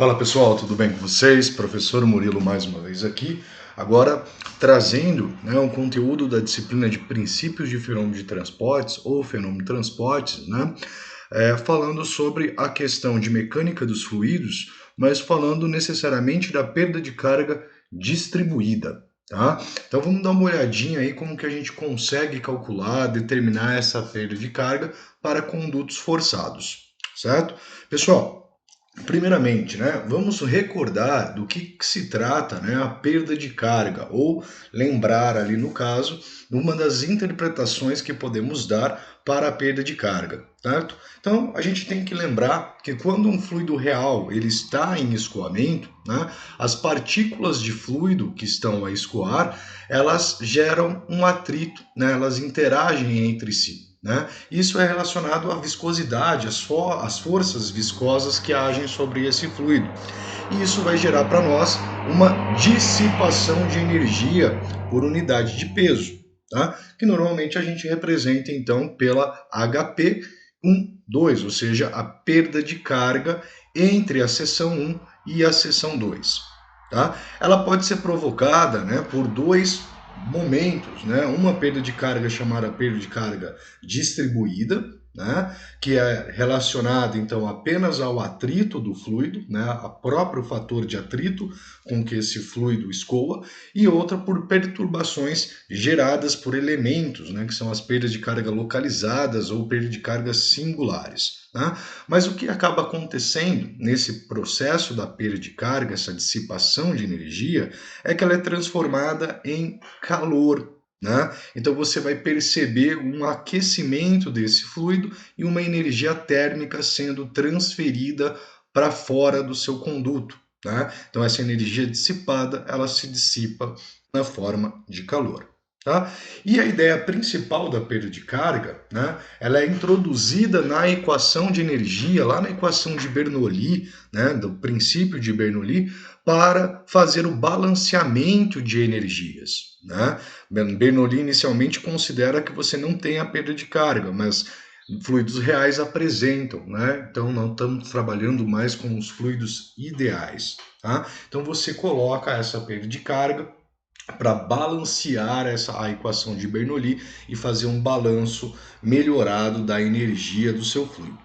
Fala pessoal, tudo bem com vocês? Professor Murilo mais uma vez aqui, agora trazendo um conteúdo da disciplina de princípios de fenômeno de transportes ou fenômeno de transportes, falando sobre a questão de mecânica dos fluidos, mas falando necessariamente da perda de carga distribuída. Tá? Então vamos dar uma olhadinha aí como que a gente consegue calcular, determinar essa perda de carga para condutos forçados, certo? Pessoal, primeiramente, vamos recordar do que se trata, a perda de carga, ou lembrar ali no caso, uma das interpretações que podemos dar para a perda de carga, certo? Então, a gente tem que lembrar que quando um fluido real ele está em escoamento, as partículas de fluido que estão a escoar, elas geram um atrito, elas interagem entre si. Isso é relacionado à viscosidade, às forças viscosas que agem sobre esse fluido. E isso vai gerar para nós uma dissipação de energia por unidade de peso, que normalmente a gente representa então pela HP 1,2, ou seja, a perda de carga entre a seção 1 e a seção 2. Ela pode ser provocada por dois momentos, uma perda de carga chamada perda de carga distribuída, que é relacionada então apenas ao atrito do fluido, a próprio fator de atrito com que esse fluido escoa, e outra por perturbações geradas por elementos, que são as perdas de carga localizadas ou perda de cargas singulares. Mas o que acaba acontecendo nesse processo da perda de carga, essa dissipação de energia, é que ela é transformada em calor. Então você vai perceber um aquecimento desse fluido e uma energia térmica sendo transferida para fora do seu conduto. Então essa energia dissipada, ela se dissipa na forma de calor. E a ideia principal da perda de carga, ela é introduzida na equação de energia, lá na equação de Bernoulli, do princípio de Bernoulli, para fazer o balanceamento de energias. Bernoulli inicialmente considera que você não tem a perda de carga, mas fluidos reais apresentam, então não estamos trabalhando mais com os fluidos ideais. Então você coloca essa perda de carga para balancear a equação de Bernoulli e fazer um balanço melhorado da energia do seu fluido,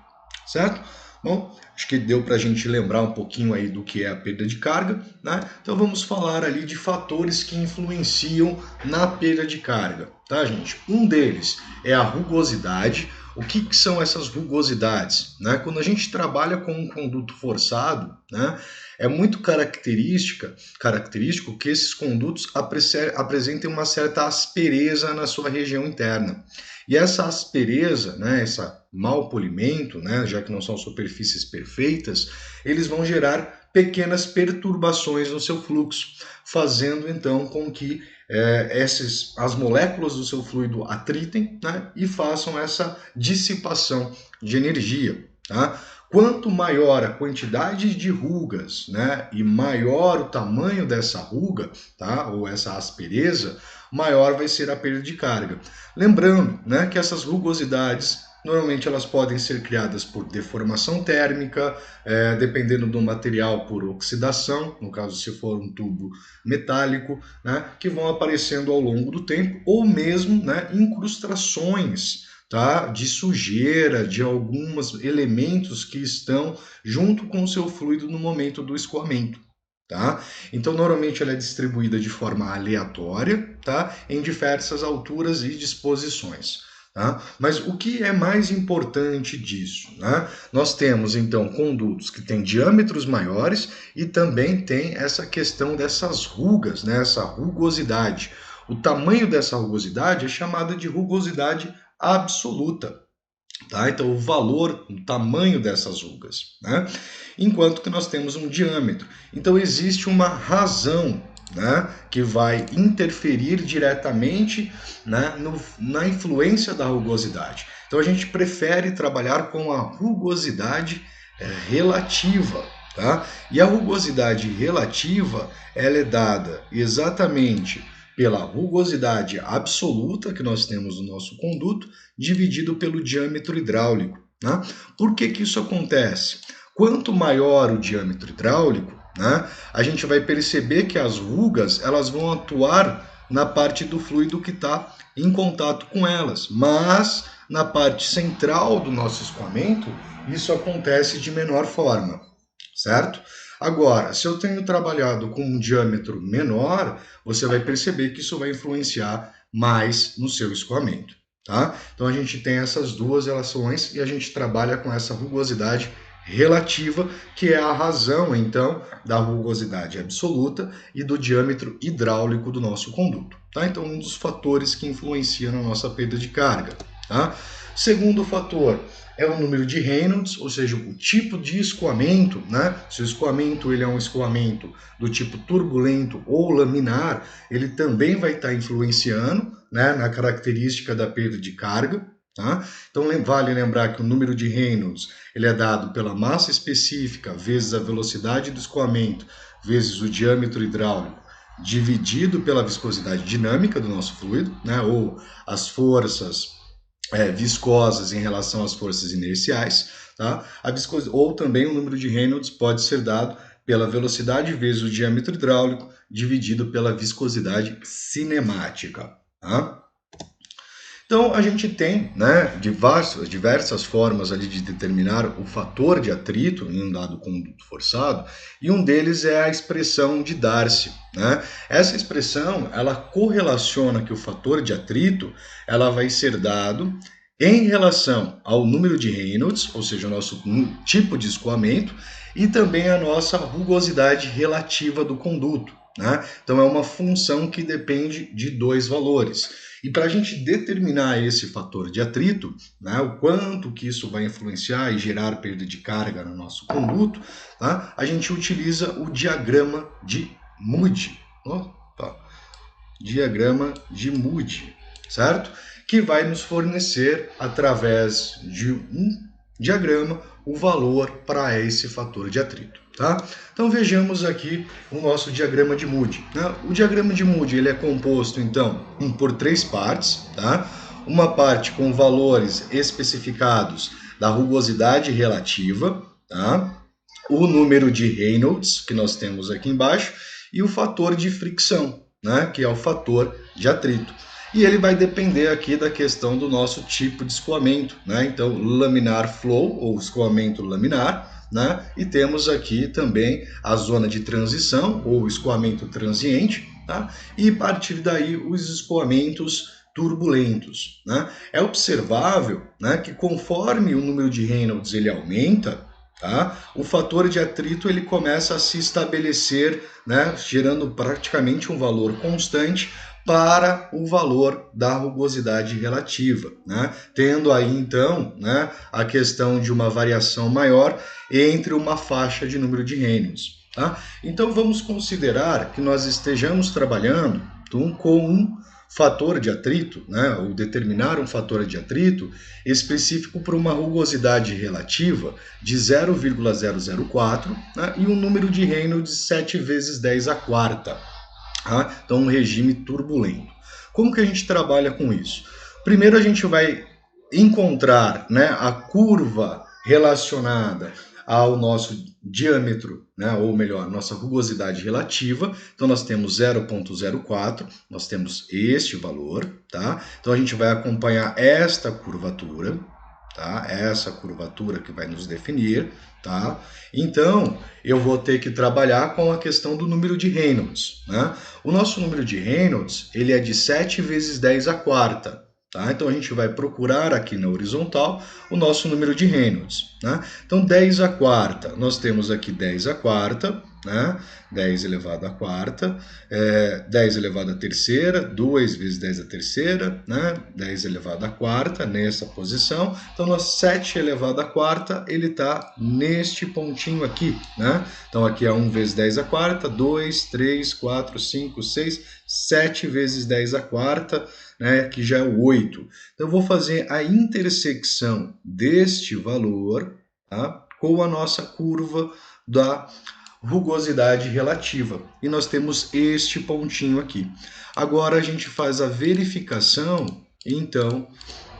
certo? Bom, acho que deu para a gente lembrar um pouquinho aí do que é a perda de carga, Então vamos falar ali de fatores que influenciam na perda de carga, gente? Um deles é a rugosidade. O que são essas rugosidades? Quando a gente trabalha com um conduto forçado, é muito característico que esses condutos apresentem uma certa aspereza na sua região interna. E essa aspereza, esse mau polimento, já que não são superfícies perfeitas, eles vão gerar pequenas perturbações no seu fluxo, fazendo então com que as moléculas do seu fluido atritem, e façam essa dissipação de energia. Quanto maior a quantidade de rugas, e maior o tamanho dessa ruga, ou essa aspereza, maior vai ser a perda de carga. Lembrando, que essas rugosidades normalmente elas podem ser criadas por deformação térmica, dependendo do material, por oxidação, no caso se for um tubo metálico, que vão aparecendo ao longo do tempo, ou mesmo incrustações de sujeira, de alguns elementos que estão junto com o seu fluido no momento do escoamento. Então, normalmente ela é distribuída de forma aleatória, em diversas alturas e disposições. Mas o que é mais importante disso? Nós temos, então, condutos que têm diâmetros maiores e também tem essa questão dessas rugas, essa rugosidade. O tamanho dessa rugosidade é chamada de rugosidade absoluta. Então, o valor, o tamanho dessas rugas. Enquanto que nós temos um diâmetro. Então, existe uma razão que vai interferir diretamente na influência da rugosidade. Então, a gente prefere trabalhar com a rugosidade relativa. E a rugosidade relativa ela é dada exatamente pela rugosidade absoluta que nós temos no nosso conduto, dividido pelo diâmetro hidráulico. Por que isso acontece? Quanto maior o diâmetro hidráulico, né, a gente vai perceber que as rugas elas vão atuar na parte do fluido que está em contato com elas, mas na parte central do nosso escoamento isso acontece de menor forma, certo? Agora, se eu tenho trabalhado com um diâmetro menor, você vai perceber que isso vai influenciar mais no seu escoamento, tá? Então a gente tem essas duas relações e a gente trabalha com essa rugosidade relativa, que é a razão, então, da rugosidade absoluta e do diâmetro hidráulico do nosso conduto, tá? Então, um dos fatores que influencia na nossa perda de carga, tá? Segundo fator é o número de Reynolds, ou seja, o tipo de escoamento, né? Se o escoamento ele é um escoamento do tipo turbulento ou laminar, ele também vai estar influenciando, né, na característica da perda de carga. Tá? Então vale lembrar que o número de Reynolds ele é dado pela massa específica vezes a velocidade do escoamento vezes o diâmetro hidráulico dividido pela viscosidade dinâmica do nosso fluido, né? Ou as forças viscosas em relação às forças inerciais. Tá? Ou também o número de Reynolds pode ser dado pela velocidade vezes o diâmetro hidráulico dividido pela viscosidade cinemática. Tá? Então, a gente tem, né, diversas formas ali de determinar o fator de atrito em um dado conduto forçado, e um deles é a expressão de Darcy, né? Essa expressão, ela correlaciona que o fator de atrito, ela vai ser dado em relação ao número de Reynolds, ou seja, o nosso tipo de escoamento, e também a nossa rugosidade relativa do conduto, né? Então, é uma função que depende de dois valores. E para a gente determinar esse fator de atrito, né, o quanto que isso vai influenciar e gerar perda de carga no nosso conduto, tá, a gente utiliza o diagrama de Moody. Diagrama de Moody, certo? Que vai nos fornecer, através de um diagrama, o valor para esse fator de atrito. Tá? Então vejamos aqui o nosso diagrama de Moody. Né? O diagrama de Moody ele é composto então por três partes. Tá? Uma parte com valores especificados da rugosidade relativa, tá? O número de Reynolds, que nós temos aqui embaixo, e o fator de fricção, né? Que é o fator de atrito. E ele vai depender aqui da questão do nosso tipo de escoamento, né? Então, laminar flow, ou escoamento laminar, né? E temos aqui também a zona de transição, ou escoamento transiente, tá? E a partir daí os escoamentos turbulentos, né? É observável, né, que conforme o número de Reynolds ele aumenta, tá, o fator de atrito ele começa a se estabelecer, né, gerando praticamente um valor constante para o valor da rugosidade relativa, né? Tendo aí então, né, a questão de uma variação maior entre uma faixa de número de Reynolds. Tá? Então vamos considerar que nós estejamos trabalhando com um fator de atrito, né, ou determinar um fator de atrito específico para uma rugosidade relativa de 0,004, né, e um número de Reynolds de 7 vezes 10 a quarta. Tá? Então, um regime turbulento. Como que a gente trabalha com isso? Primeiro, a gente vai encontrar, né, a curva relacionada ao nosso diâmetro, né, ou melhor, nossa rugosidade relativa. Então, nós temos 0,04, nós temos este valor, tá? Então, a gente vai acompanhar esta curvatura, tá? Essa curvatura que vai nos definir, tá? Então, eu vou ter que trabalhar com a questão do número de Reynolds, né? O nosso número de Reynolds, ele é de 7 vezes 10 a quarta, tá? Então, a gente vai procurar aqui na horizontal o nosso número de Reynolds, né? Então, 10 a quarta, nós temos aqui 10 a quarta, né? 10 elevado à quarta, 10 elevado à terceira, 2 vezes 10 à terceira, né? 10 elevado à quarta, nessa posição. Então, nosso 7 elevado à quarta, ele está neste pontinho aqui, né? Então, aqui é 1 vezes 10 à quarta, 2, 3, 4, 5, 6, 7 vezes 10 à quarta, né? Que já é o 8. Então, eu vou fazer a intersecção deste valor, tá? Com a nossa curva da rugosidade relativa. E nós temos este pontinho aqui. Agora a gente faz a verificação, então,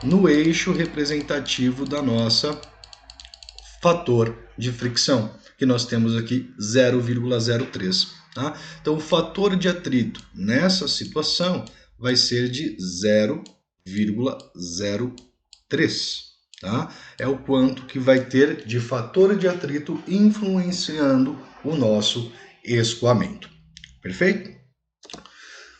no eixo representativo da nossa fator de fricção, que nós temos aqui 0,03. Tá? Então, o fator de atrito nessa situação vai ser de 0,03. Tá? É o quanto que vai ter de fator de atrito influenciando o nosso escoamento. Perfeito?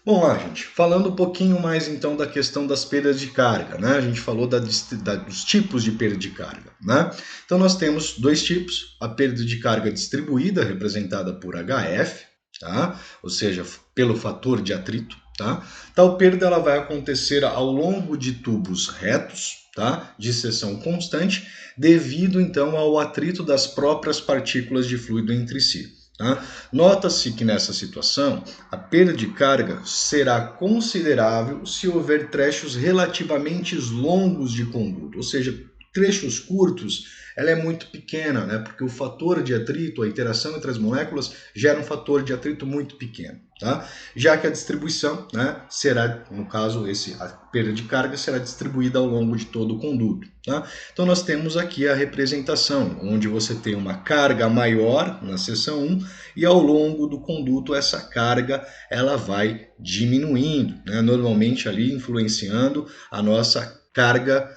Bom lá, gente, falando um pouquinho mais então da questão das perdas de carga, né? A gente falou dos tipos de perda de carga, né? Então nós temos dois tipos, a perda de carga distribuída, representada por HF, tá? Ou seja, pelo fator de atrito, tá? Tal perda ela vai acontecer ao longo de tubos retos, tá? De seção constante, devido então ao atrito das próprias partículas de fluido entre si. Tá? Nota-se que nessa situação a perda de carga será considerável se houver trechos relativamente longos de conduto, ou seja, trechos curtos, ela é muito pequena, né? Porque o fator de atrito, a interação entre as moléculas, gera um fator de atrito muito pequeno. Tá? Já que a distribuição, né, será, no caso, a perda de carga será distribuída ao longo de todo o conduto. Tá? Então nós temos aqui a representação, onde você tem uma carga maior na seção 1 e ao longo do conduto essa carga ela vai diminuindo, né, normalmente ali influenciando a nossa carga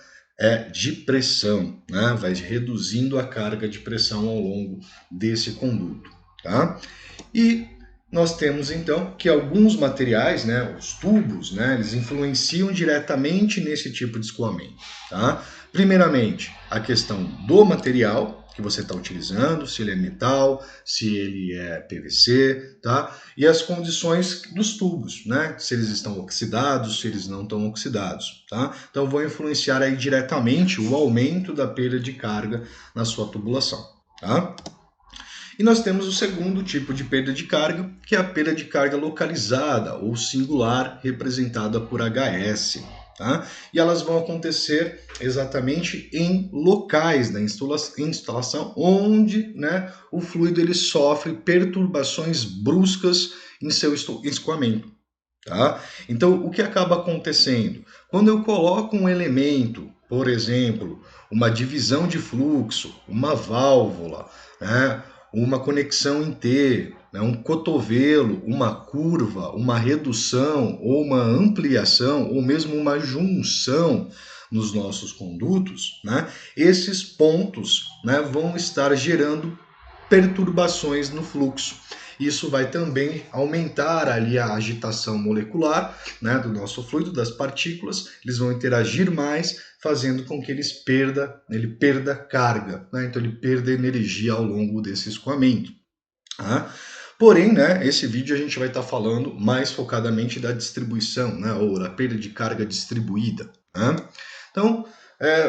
de pressão, né, vai reduzindo a carga de pressão ao longo desse conduto. Tá? E nós temos então que alguns materiais, né, os tubos, né, eles influenciam diretamente nesse tipo de escoamento. Tá? Primeiramente, a questão do material que você está utilizando, se ele é metal, se ele é PVC, tá? E as condições dos tubos, né? Se eles estão oxidados, se eles não estão oxidados, tá? Então vão influenciar aí diretamente o aumento da perda de carga na sua tubulação, tá? E nós temos o segundo tipo de perda de carga, que é a perda de carga localizada ou singular, representada por HS. Tá? E elas vão acontecer exatamente em locais da instalação onde, né, o fluido ele sofre perturbações bruscas em seu escoamento. Tá? Então, o que acaba acontecendo? Quando eu coloco um elemento, por exemplo, uma divisão de fluxo, uma válvula, né, uma conexão em T, né, um cotovelo, uma curva, uma redução ou uma ampliação ou mesmo uma junção nos nossos condutos, né, esses pontos, né, vão estar gerando perturbações no fluxo. Isso vai também aumentar ali a agitação molecular, né, do nosso fluido, das partículas, eles vão interagir mais, fazendo com que ele perda carga, né, então ele perda energia ao longo desse escoamento. Tá? Porém, né, esse vídeo a gente vai estar falando mais focadamente da distribuição, né, ou da perda de carga distribuída. Né? Então,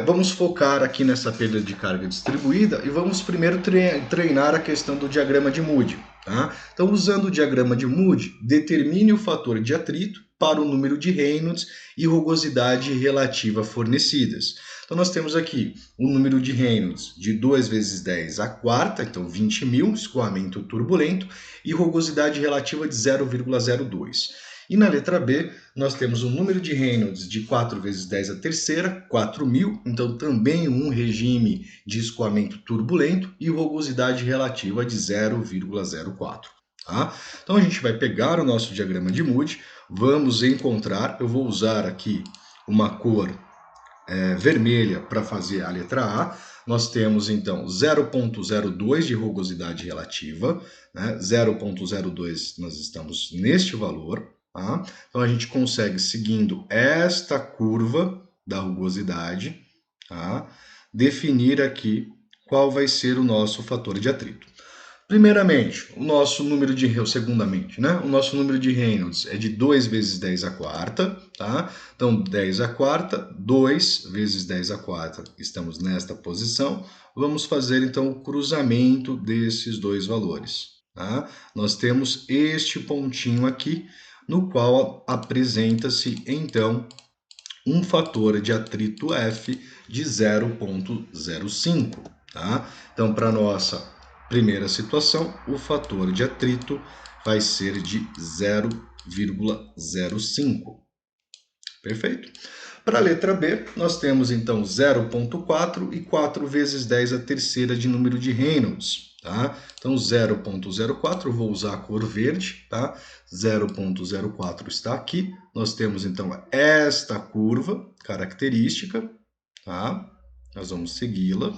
vamos focar aqui nessa perda de carga distribuída e vamos primeiro treinar a questão do diagrama de Moody. Tá? Então, usando o diagrama de Moody, determine o fator de atrito para o número de Reynolds e rugosidade relativa fornecidas. Então, nós temos aqui o número de Reynolds de 2 vezes 10 à quarta, então 20.000, escoamento turbulento, e rugosidade relativa de 0,02. E na letra B, nós temos o número de Reynolds de 4 vezes 10 à terceira, 4.000, então também um regime de escoamento turbulento e rugosidade relativa de 0,04. Tá? Então a gente vai pegar o nosso diagrama de Moody, vamos encontrar, eu vou usar aqui uma cor vermelha para fazer a letra A. Nós temos então 0,02 de rugosidade relativa, né? 0,02 nós estamos neste valor. Tá? Então a gente consegue, seguindo esta curva da rugosidade, tá? Definir aqui qual vai ser o nosso fator de atrito. Primeiramente, o nosso número de Reynolds é de 2 vezes 10 à quarta, tá? Então 10 à quarta, 2 vezes 10 à quarta, estamos nesta posição. Vamos fazer então o cruzamento desses dois valores, tá? Nós temos este pontinho aqui, no qual apresenta-se, então, um fator de atrito F de 0,05. Tá? Então, para a nossa primeira situação, o fator de atrito vai ser de 0,05. Perfeito? Para a letra B, nós temos então 0,4 e 4 vezes 10 a terceira de número de Reynolds. Tá? Então 0,04, eu vou usar a cor verde, tá? 0,04 está aqui. Nós temos então esta curva característica, tá? Nós vamos segui-la.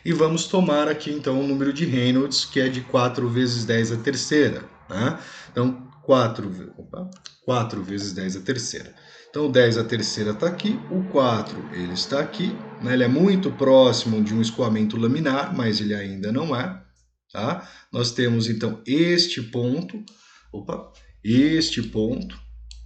E vamos tomar aqui então o número de Reynolds, que é de 4 vezes 10 a terceira. Tá? Então 4 vezes 10 a terceira. Então, o 10 a terceira está aqui, o 4 ele está aqui, né? Ele é muito próximo de um escoamento laminar, mas ele ainda não é. Tá? Nós temos, então, este ponto,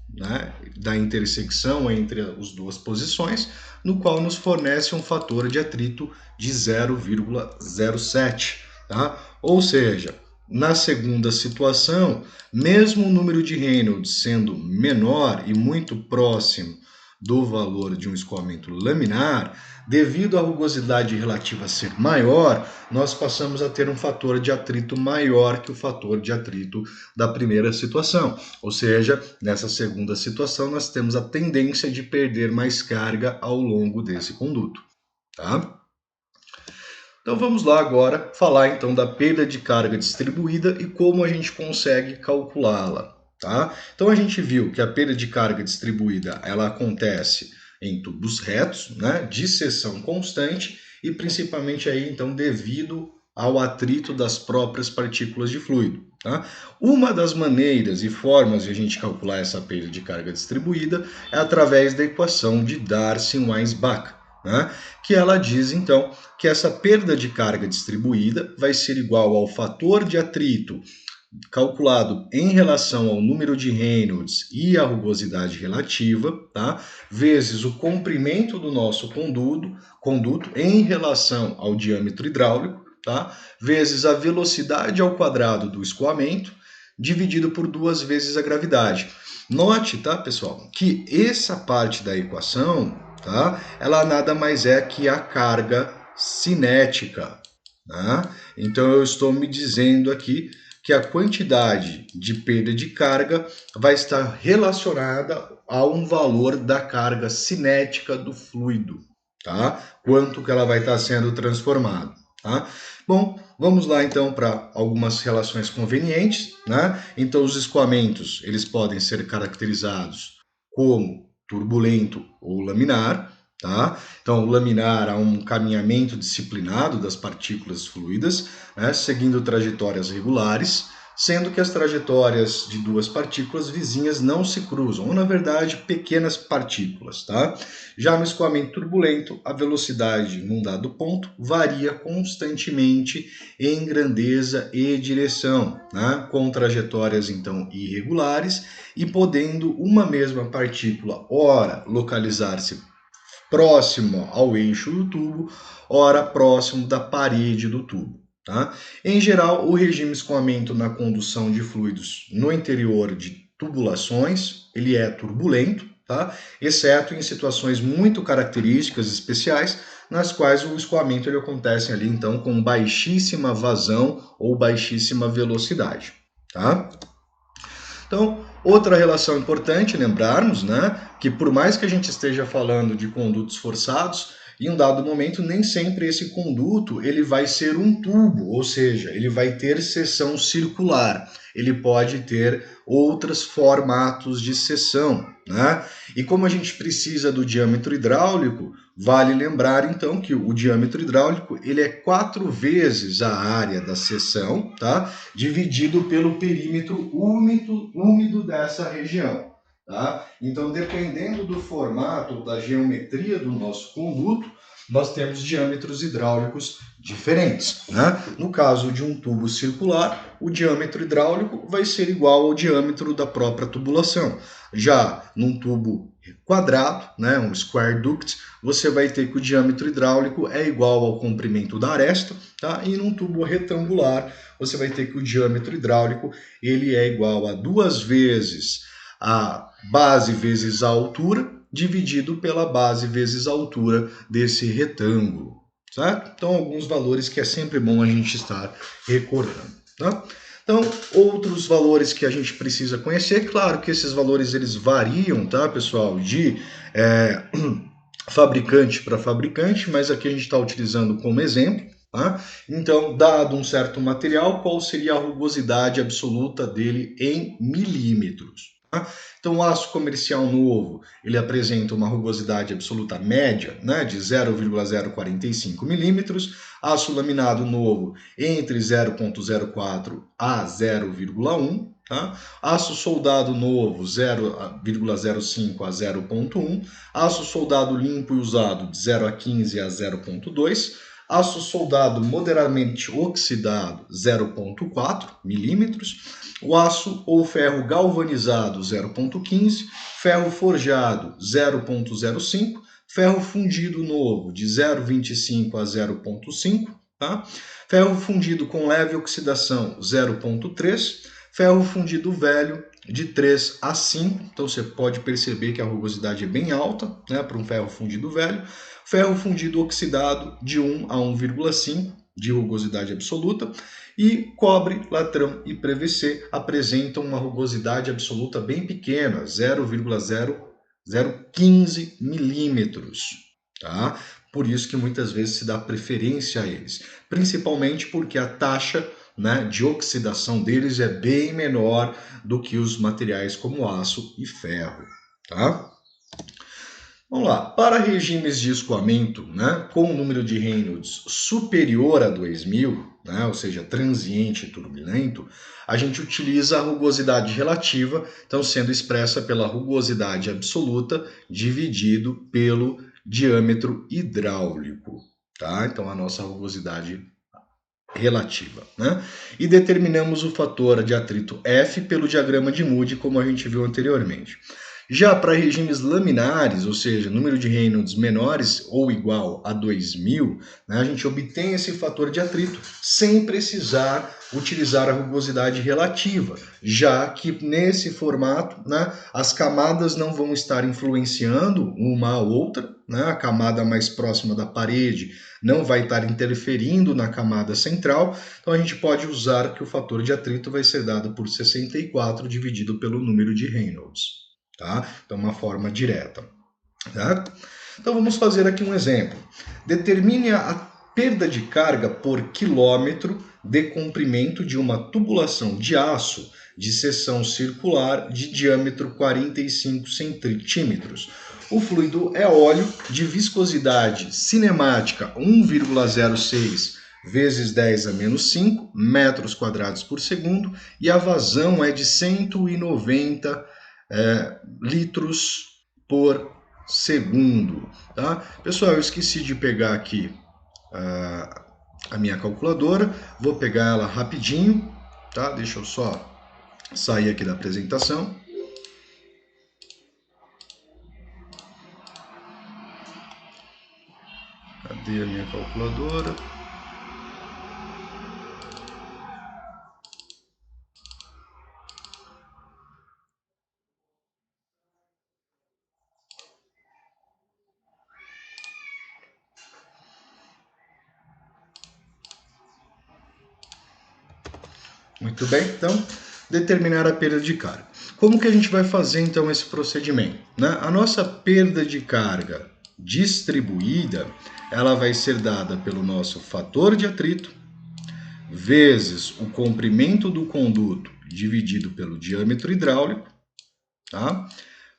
né, da intersecção entre as duas posições, no qual nos fornece um fator de atrito de 0,07. Tá? Ou seja, na segunda situação, mesmo o número de Reynolds sendo menor e muito próximo do valor de um escoamento laminar, devido à rugosidade relativa ser maior, nós passamos a ter um fator de atrito maior que o fator de atrito da primeira situação. Ou seja, nessa segunda situação, nós temos a tendência de perder mais carga ao longo desse conduto. Tá? Então vamos lá agora falar então da perda de carga distribuída e como a gente consegue calculá-la. Tá? Então a gente viu que a perda de carga distribuída ela acontece em tubos retos, né, de seção constante e principalmente aí então devido ao atrito das próprias partículas de fluido. Tá? Uma das maneiras e formas de a gente calcular essa perda de carga distribuída é através da equação de Darcy-Weisbach, né, que ela diz então que essa perda de carga distribuída vai ser igual ao fator de atrito calculado em relação ao número de Reynolds e a rugosidade relativa, tá? Vezes o comprimento do nosso conduto em relação ao diâmetro hidráulico, tá? Vezes a velocidade ao quadrado do escoamento, dividido por 2 vezes a gravidade. Note, tá, pessoal, que essa parte da equação, tá? Ela nada mais é que a carga cinética, tá? Então eu estou me dizendo aqui que a quantidade de perda de carga vai estar relacionada a um valor da carga cinética do fluido, tá? Quanto que ela vai estar sendo transformada, tá? Bom, vamos lá então para algumas relações convenientes, né? Então os escoamentos, eles podem ser caracterizados como turbulento ou laminar, tá? Então, o laminar há um caminhamento disciplinado das partículas fluidas, né, seguindo trajetórias regulares, sendo que as trajetórias de duas partículas vizinhas não se cruzam, ou na verdade pequenas partículas. Tá? Já no escoamento turbulento, a velocidade num dado ponto varia constantemente em grandeza e direção, né, com trajetórias então irregulares e podendo uma mesma partícula ora localizar-se próximo ao eixo do tubo, ora próximo da parede do tubo. Tá? Em geral, o regime de escoamento na condução de fluidos no interior de tubulações, ele é turbulento, tá? Exceto em situações muito características especiais, nas quais o escoamento ele acontece ali então com baixíssima vazão ou baixíssima velocidade. Tá? Então, outra relação importante lembrarmos, né, que por mais que a gente esteja falando de condutos forçados, em um dado momento nem sempre esse conduto ele vai ser um tubo, ou seja, ele vai ter seção circular. Ele pode ter outros formatos de seção, né? E como a gente precisa do diâmetro hidráulico, vale lembrar então que o diâmetro hidráulico ele é 4 vezes a área da seção, tá? Dividido pelo perímetro úmido dessa região. Tá? Então, dependendo do formato, da geometria do nosso conduto, nós temos diâmetros hidráulicos diferentes. Né? No caso de um tubo circular, o diâmetro hidráulico vai ser igual ao diâmetro da própria tubulação. Já num tubo quadrado, né, um square duct, você vai ter que o diâmetro hidráulico é igual ao comprimento da aresta, tá? E num tubo retangular, você vai ter que o diâmetro hidráulico ele é igual a 2 vezes a base vezes a altura, dividido pela base vezes a altura desse retângulo, certo? Então, alguns valores que é sempre bom a gente estar recordando, tá? Então, Outros valores que a gente precisa conhecer, claro que esses valores eles variam, tá, pessoal, de fabricante para fabricante, mas aqui a gente está utilizando como exemplo. Tá? Então, dado um certo material, qual seria a rugosidade absoluta dele em milímetros? Tá? Então, o aço comercial novo, ele apresenta uma rugosidade absoluta média, né, de 0,045 milímetros. Aço laminado novo, entre 0,04 a 0,1. Tá? Aço soldado novo, 0,05 a 0,1. Aço soldado limpo e usado, de 0 a 15 a 0,2. Aço soldado moderadamente oxidado, 0,4 milímetros. O aço ou ferro galvanizado, 0,15. Ferro forjado, 0,05. Ferro fundido novo, de 0,25 a 0,5. Tá? Ferro fundido com leve oxidação, 0,3. Ferro fundido velho, de 3 a 5. Então você pode perceber que a rugosidade é bem alta, né, para um ferro fundido velho. Ferro fundido oxidado, de 1 a 1,5 de rugosidade absoluta. E cobre, latrão e PVC apresentam uma rugosidade absoluta bem pequena, 0,0015 milímetros. Tá? Por isso que muitas vezes se dá preferência a eles, principalmente porque a taxa, né, de oxidação deles é bem menor do que os materiais como aço e ferro. Tá? Vamos lá, para regimes de escoamento, né, com o número de Reynolds superior a 2000, né, ou seja, transiente e turbulento, a gente utiliza a rugosidade relativa, então sendo expressa pela rugosidade absoluta dividido pelo diâmetro hidráulico. Tá? Então a nossa rugosidade relativa, né? E determinamos o fator de atrito F pelo diagrama de Moody, como a gente viu anteriormente. Já para regimes laminares, ou seja, número de Reynolds menores ou igual a 2000, né, a gente obtém esse fator de atrito sem precisar utilizar a rugosidade relativa, já que nesse formato, né, as camadas não vão estar influenciando uma a outra, né, a camada mais próxima da parede não vai estar interferindo na camada central, então a gente pode usar que o fator de atrito vai ser dado por 64 dividido pelo número de Reynolds. Tá? Então, uma forma direta. Tá? Então, vamos fazer aqui um exemplo. Determine a perda de carga por quilômetro de comprimento de uma tubulação de aço de seção circular de diâmetro 45 centímetros. O fluido é óleo de viscosidade cinemática 1,06 vezes 10 a menos 5 metros quadrados por segundo e a vazão é de 190 litros por segundo. Tá? Pessoal, eu esqueci de pegar aqui a minha calculadora, vou pegar ela rapidinho, tá? Deixa eu só sair aqui da apresentação. Cadê a minha calculadora? Muito bem, então, determinar a perda de carga. Como que a gente vai fazer, então, esse procedimento? Né? A nossa perda de carga distribuída, ela vai ser dada pelo nosso fator de atrito, vezes o comprimento do conduto dividido pelo diâmetro hidráulico, tá?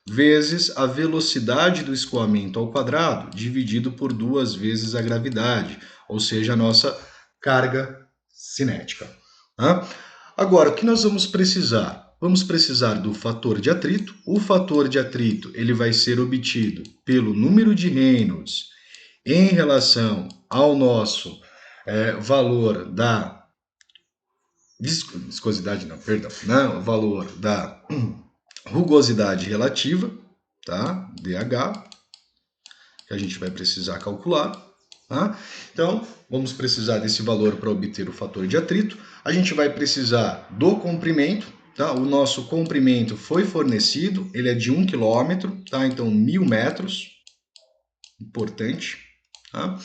Vezes a velocidade do escoamento ao quadrado, dividido por 2 vezes a gravidade, ou seja, a nossa carga cinética. Tá? Agora, o que nós vamos precisar? Vamos precisar do fator de atrito. O fator de atrito ele vai ser obtido pelo número de Reynolds em relação ao nosso valor da viscosidade, não, perdão, né? O valor da rugosidade relativa, tá? DH, que a gente vai precisar calcular. Tá? Então, vamos precisar desse valor para obter o fator de atrito. A gente vai precisar do comprimento. Tá? O nosso comprimento foi fornecido, ele é de 1 km, tá? Então 1000 metros. Importante. Tá?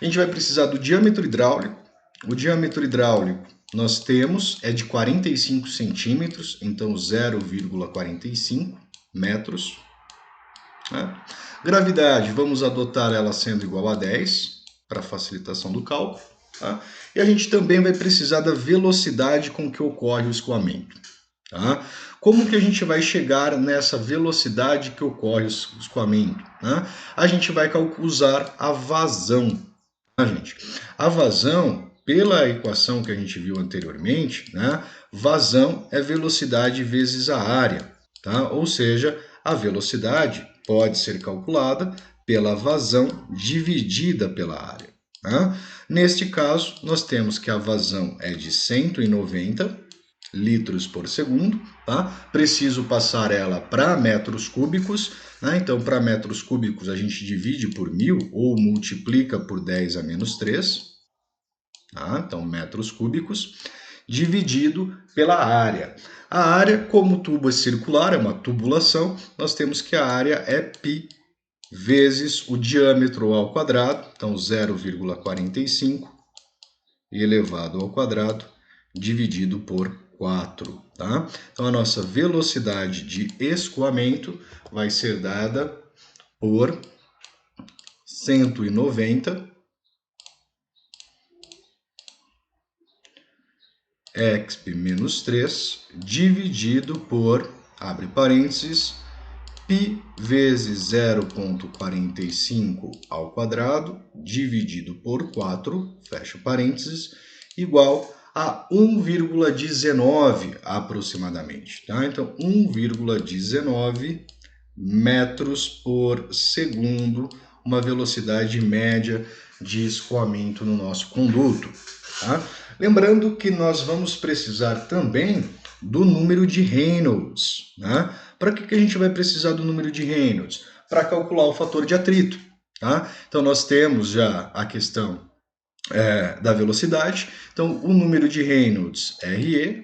A gente vai precisar do diâmetro hidráulico. O diâmetro hidráulico nós temos é de 45 centímetros, então 0,45 metros. Né? Gravidade, vamos adotar ela sendo igual a 10, para facilitação do cálculo. Tá? E a gente também vai precisar da velocidade com que ocorre o escoamento. Tá? Como que a gente vai chegar nessa velocidade que ocorre o escoamento? Né? A gente vai usar a vazão. Tá, gente? A vazão, pela equação que a gente viu anteriormente, né? Vazão é velocidade vezes a área. Tá? Ou seja, a velocidade pode ser calculada pela vazão dividida pela área. Tá? Neste caso, nós temos que a vazão é de 190 litros por segundo. Tá? Preciso passar ela para metros cúbicos. Né? Então, para metros cúbicos, a gente divide por 1.000 ou multiplica por 10 a menos 3. Tá? Então, metros cúbicos dividido pela área. A área, como o tubo é circular, é uma tubulação, nós temos que a área é π vezes o diâmetro ao quadrado, então 0,45 elevado ao quadrado dividido por 4. Tá? Então, a nossa velocidade de escoamento vai ser dada por 190 exp menos 3 dividido por, abre parênteses, π vezes 0,45 ao quadrado dividido por 4, fecha parênteses, igual a 1,19 aproximadamente. Tá? Então, 1,19 metros por segundo, uma velocidade média de escoamento no nosso conduto. Tá? Lembrando que nós vamos precisar também do número de Reynolds. Né? Para que a gente vai precisar do número de Reynolds? Para calcular o fator de atrito. Tá? Então, nós temos já a questão da velocidade. Então, o número de Reynolds, RE,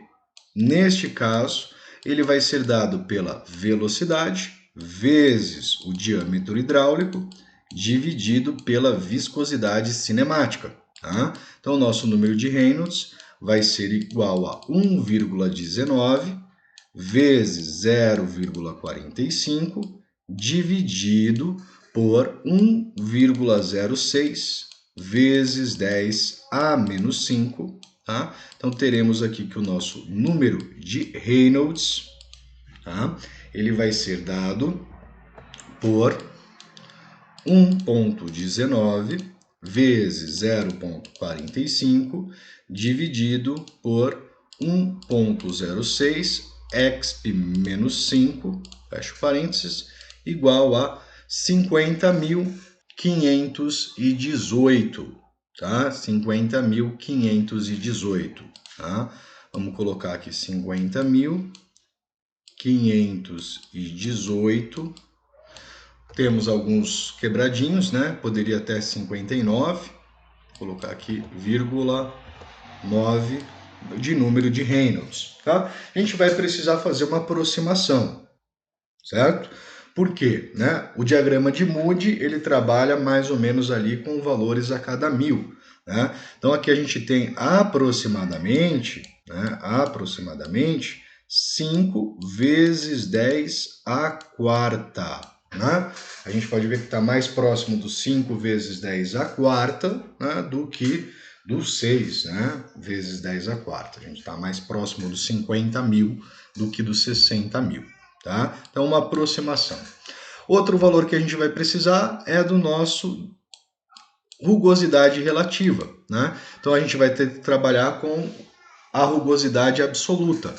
neste caso, ele vai ser dado pela velocidade vezes o diâmetro hidráulico dividido pela viscosidade cinemática. Tá? Então, o nosso número de Reynolds vai ser igual a 1,19 vezes 0,45 dividido por 1,06 vezes 10 a menos 5. Tá? Então, teremos aqui que o nosso número de Reynolds, tá? Ele vai ser dado por 1,19 vezes 0,45 dividido por 1,06 exp menos 5, fecha parênteses, igual a 50.518, tá? 50.518, tá? Vamos colocar aqui 50.518. Temos alguns quebradinhos, né? Poderia até 59. Vou colocar aqui, vírgula 9 de número de Reynolds, tá? A gente vai precisar fazer uma aproximação, certo? Por quê? Né? O diagrama de Moody, ele trabalha mais ou menos ali com valores a cada 1.000, né? Então, aqui a gente tem aproximadamente, né? Aproximadamente 5 vezes 10 à quarta, né? A gente pode ver que está mais próximo do 5 vezes 10 à quarta, né? Do que do 6, né? Vezes 10 à quarta. A gente está mais próximo dos 50.000 do que dos 60.000. Tá? Então, uma aproximação. Outro valor que a gente vai precisar é do nosso rugosidade relativa. Né? Então, a gente vai ter que trabalhar com a rugosidade absoluta.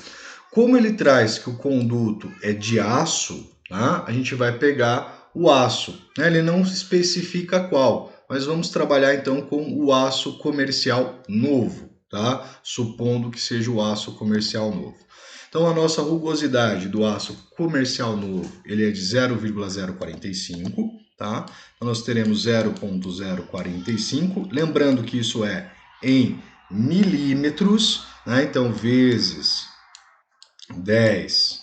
Como ele traz que o conduto é de aço, tá? A gente vai pegar o aço. Né? Ele não especifica qual, mas vamos trabalhar então com o aço comercial novo, tá? Supondo que seja o aço comercial novo. Então, a nossa rugosidade do aço comercial novo, ele é de 0,045, tá? Então, nós teremos 0,045, lembrando que isso é em milímetros, né? Então, vezes 10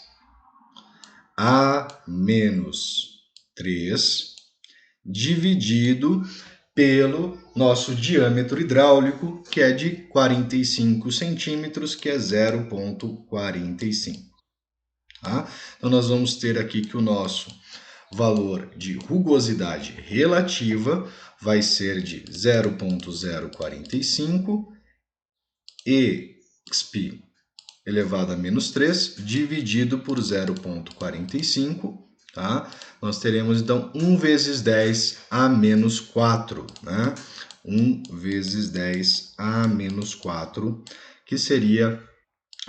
a menos 3, dividido pelo nosso diâmetro hidráulico, que é de 45 centímetros, que é 0,45. Tá? Então, nós vamos ter aqui que o nosso valor de rugosidade relativa vai ser de 0,045 exp elevado a menos 3 dividido por 0,45, tá? Nós teremos então 1 vezes 10 a menos 4, né? 1 vezes 10 a menos 4, que seria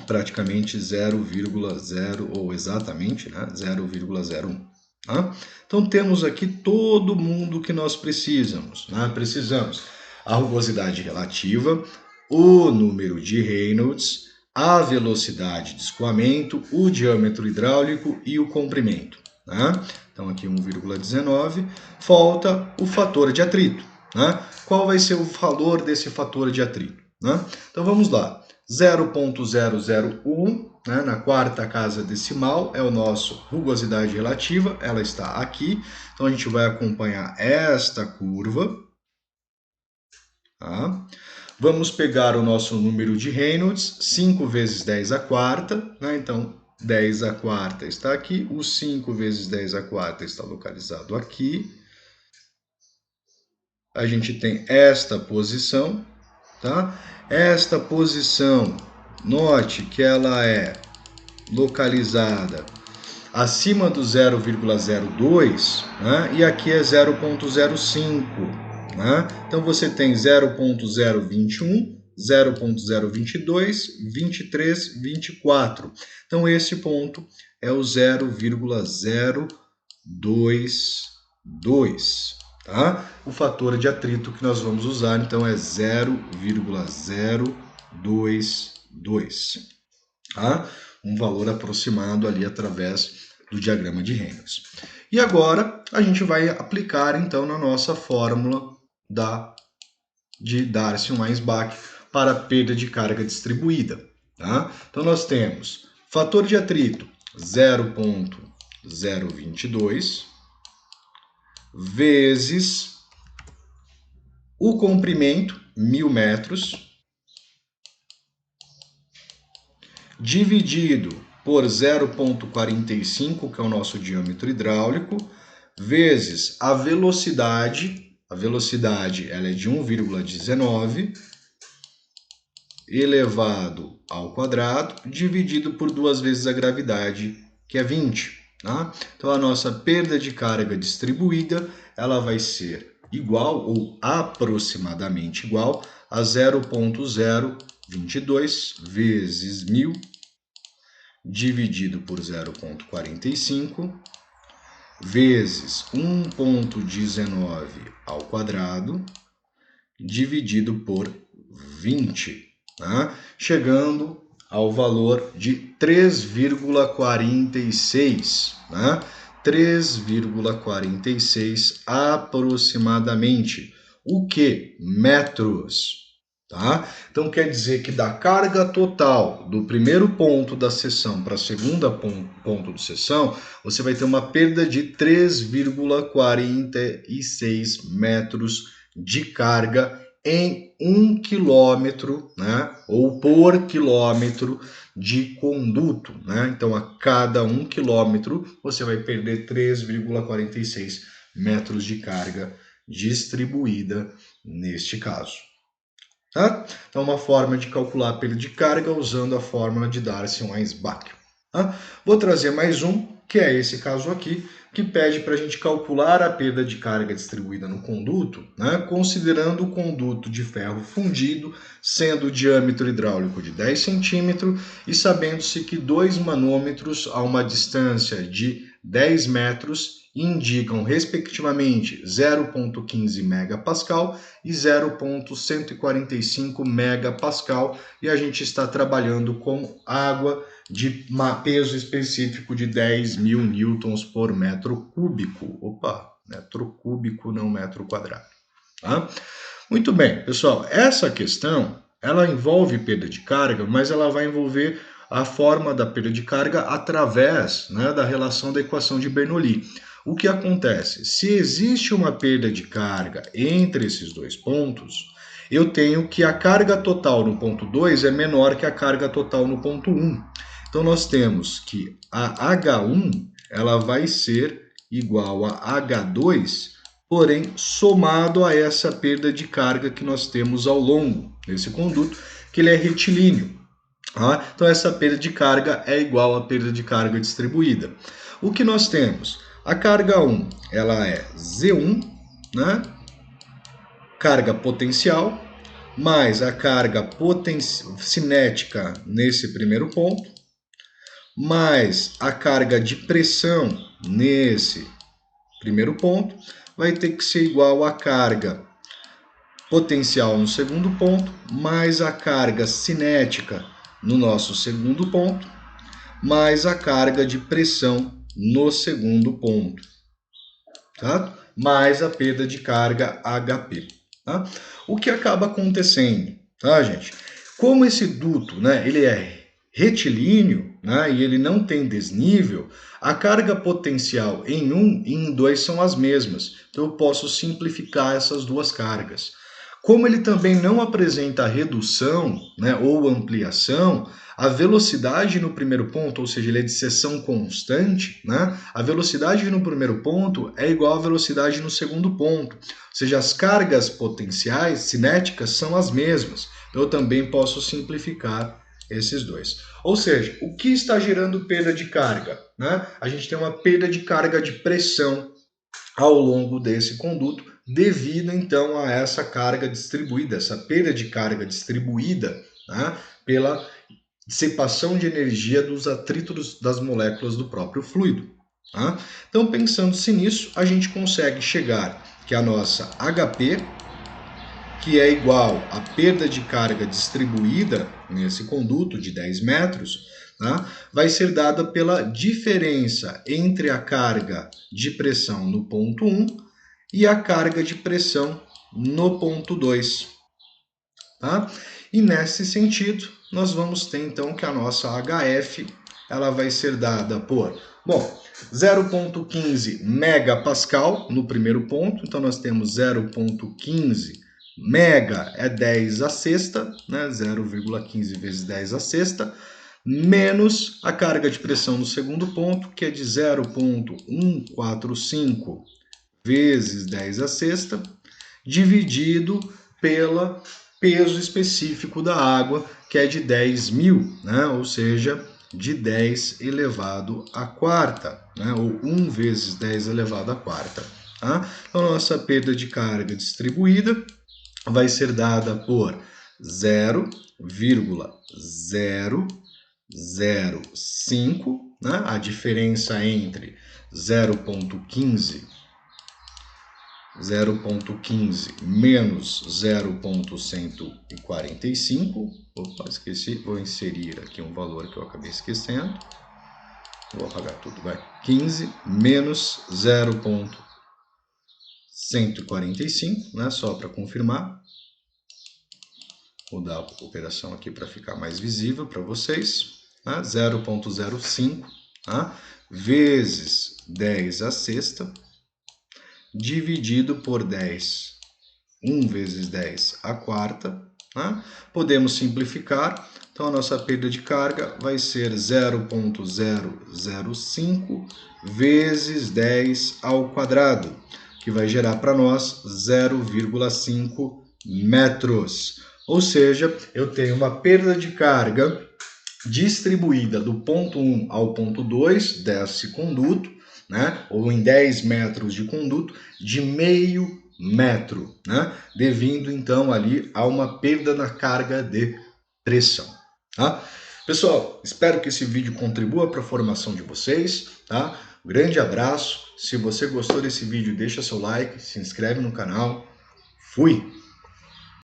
praticamente 0,0 ou exatamente, né? 0,01. Tá? Então temos aqui todo mundo que nós precisamos, né? Precisamos a rugosidade relativa, o número de Reynolds, a velocidade de escoamento, o diâmetro hidráulico e o comprimento. Né? Então aqui 1,19, falta o fator de atrito. Né? Qual vai ser o valor desse fator de atrito? Né? Então vamos lá, 0,001, né, na quarta casa decimal é o nosso rugosidade relativa, ela está aqui, então a gente vai acompanhar esta curva. Tá? Vamos pegar o nosso número de Reynolds, 5 vezes 10 à quarta, né? Então 10 à quarta está aqui, o 5 vezes 10 à quarta está localizado aqui. A gente tem esta posição, tá? Esta posição, note que ela é localizada acima do 0,02, né? E aqui é 0,05. Né? Então você tem 0,021, 0,022, 23, 24. Então esse ponto é o 0,022. Tá? O fator de atrito que nós vamos usar então é 0,022. Tá? Um valor aproximado ali através do diagrama de Reynolds. E agora a gente vai aplicar então na nossa fórmula de Darcy-Weisbach para perda de carga distribuída. Tá? Então nós temos fator de atrito 0,022 vezes o comprimento 1000 metros dividido por 0,45, que é o nosso diâmetro hidráulico, vezes a velocidade ela é de 1,19 elevado ao quadrado, dividido por 2 vezes a gravidade, que é 20. Tá? Então a nossa perda de carga distribuída ela vai ser igual ou aproximadamente igual a 0,022 vezes 1000 dividido por 0,45 vezes 1,19 ao quadrado dividido por 20, tá? Chegando ao valor de 3,46, né? 3,46 aproximadamente. O que? Metros. Tá? Então quer dizer que da carga total do primeiro ponto da seção para a segunda ponto de seção, você vai ter uma perda de 3,46 metros de carga em 1 quilômetro, né? Ou por quilômetro de conduto. Né? Então a cada 1 quilômetro você vai perder 3,46 metros de carga distribuída neste caso. Tá? Então, uma forma de calcular a perda de carga usando a fórmula de Darcy-Weisbach. Tá? Vou trazer mais um, que é esse caso aqui, que pede para a gente calcular a perda de carga distribuída no conduto, né? Considerando o conduto de ferro fundido, sendo o diâmetro hidráulico de 10 centímetros e sabendo-se que 2 manômetros a uma distância de 10 metros indicam respectivamente 0,15 megapascal e 0,145 megapascal, e a gente está trabalhando com água de peso específico de 10.000 newtons por metro cúbico. Opa, metro cúbico, não metro quadrado. Tá? Muito bem, pessoal, essa questão ela envolve perda de carga, mas ela vai envolver a forma da perda de carga através, né, da relação da equação de Bernoulli. o que acontece? Se existe uma perda de carga entre esses dois pontos, eu tenho que a carga total no ponto 2 é menor que a carga total no ponto 1. Então nós temos que a H1 ela vai ser igual a H2, porém somado a essa perda de carga que nós temos ao longo desse conduto, que ele é retilíneo. Então essa perda de carga é igual à perda de carga distribuída. O que nós temos? A carga 1 ela é Z1, né? Carga potencial, mais a carga cinética nesse primeiro ponto, mais a carga de pressão nesse primeiro ponto, vai ter que ser igual à carga potencial no segundo ponto, mais a carga cinética no nosso segundo ponto, mais a carga de pressão no segundo ponto, tá? Mais a perda de carga HP. Tá? O que acaba acontecendo, tá, gente? Como esse duto, né, ele é retilíneo, né, e ele não tem desnível, a carga potencial em 1 e em 2 são as mesmas. Então eu posso simplificar essas duas cargas. Como ele também não apresenta redução, né, ou ampliação, a velocidade no primeiro ponto, ou seja, ele é de seção constante, né, a velocidade no primeiro ponto é igual à velocidade no segundo ponto. Ou seja, as cargas potenciais cinéticas são as mesmas. Eu também posso simplificar esses dois. Ou seja, o que está gerando perda de carga? Né? A gente tem uma perda de carga de pressão ao longo desse conduto, devido então a essa carga distribuída, essa perda de carga distribuída, né, pela dissipação de energia dos atritos das moléculas do próprio fluido. Tá? Então, pensando-se nisso, a gente consegue chegar que a nossa HP, que é igual à perda de carga distribuída nesse conduto de 10 metros, tá? Vai ser dada pela diferença entre a carga de pressão no ponto 1 e a carga de pressão no ponto 2. Tá? E nesse sentido, nós vamos ter então que a nossa HF ela vai ser dada por, 0,15 megapascal no primeiro ponto, então nós temos 0,15 mega é 10 a sexta, né? 0,15 vezes 10 a sexta, menos a carga de pressão no segundo ponto, que é de 0,145 vezes 10 a sexta, dividido pelo peso específico da água, que é de 10.000, né? Ou seja, de 10 elevado à quarta, né? Ou 1 vezes 10 elevado à quarta. Tá? Então, nossa perda de carga distribuída vai ser dada por 0,005, né? A diferença entre 0,15 menos 0,145. Opa, esqueci, vou inserir aqui um valor que eu acabei esquecendo. Vou apagar tudo, vai. 15 menos 0,145, né? Só para confirmar. Vou dar a operação aqui para ficar mais visível para vocês. Né? 0,05, tá? Vezes 10 a sexta, dividido por 10. 1 vezes 10 a quarta. Né? Podemos simplificar. Então, a nossa perda de carga vai ser 0,005 vezes 10 ao quadrado, que vai gerar para nós 0,5 metros. Ou seja, eu tenho uma perda de carga distribuída do ponto 1 ao ponto 2 desse conduto, né? Ou em 10 metros de conduto, de meio metro, né? Devido então ali a uma perda na carga de pressão. Tá? Pessoal, espero que esse vídeo contribua para a formação de vocês. Tá? Um grande abraço. Se você gostou desse vídeo, deixa seu like, se inscreve no canal. Fui!